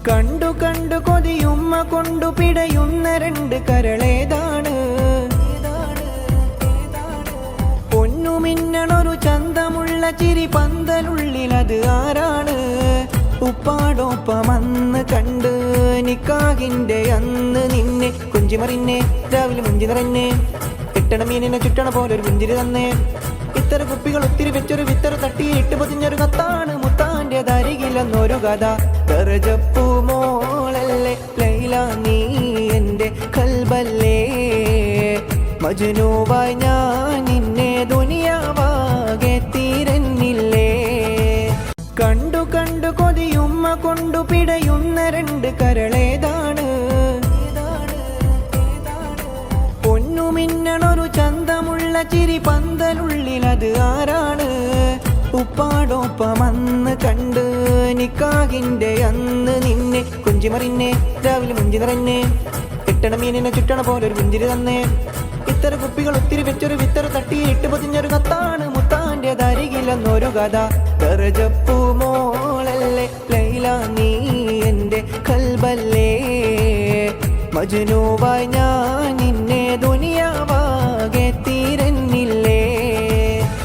കണ്ടു കണ്ടു കൊതിയുമ്മ കൊണ്ടു പിടയുന്ന രണ്ട് കരളേതാണ്. പൊന്നുമിന്നണൊരു ചന്തമുള്ള ചിരി പന്തലുള്ളിലത് ആരാണ്? ഉപ്പാടൊപ്പമന്ന് കണ്ട് നിക്കാഹിന്റെ അന്ന് നിന്നെ കുഞ്ചിമറിന്നെ രാവിലെ മുഞ്ചി നിറഞ്ഞേ കിട്ടണ മീനിനെ ചുറ്റണ പോലൊരു പുഞ്ചിരി തന്നെ. ഇത്തര കുപ്പികൾ ഒത്തിരി വെച്ചൊരു വിത്തര തട്ടി ഇട്ട് പൊതിഞ്ഞൊരു കത്താണ് മുത്താന്റെ ദരികിലെന്നൊരു കഥ. ദർജപ്പൂ മോളല്ലേ ലൈല നീ എന്റെ കൽബല്ലേ, മജ്നൂവായി ഞാൻ നിന്നെ ദുനിയാവാകെ തീരന്നില്ലേ. കണ്ടു കണ്ടു കൊതിയുമ്മ കൊണ്ടു പിടയുന്ന രണ്ട് കരളേതാണ്. പൊന്നുമിന്നണൊരു ചന്തമുള്ള ചിരി പന്തലുള്ളിലത് ആരാണ്? ഉപ്പാടൊപ്പമന്ന് കണ്ട് നിക്കാഹിന്റെ അന്ന് നിന്നെ കുഞ്ചിമറിന്നെ രാവിലെ മുഞ്ചി നിറഞ്ഞേ കിട്ടണ മീനിനെ ചുറ്റണ പോലൊരു പുഞ്ചിരി തന്നെ. ഇത്തര കുപ്പികൾ ഒത്തിരി വെച്ചൊരു വിത്തര തട്ടി ഇട്ട് പൊതിഞ്ഞൊരു കത്താണ് മുത്താന്റെ ദരികിലെന്നൊരു കഥ. ദർജപ്പൂ മോളല്ലേ ലൈല നീ എന്റെ കൽബല്ലേ, മജ്നൂവായി ഞാൻ നിന്നെ ദുനിയാ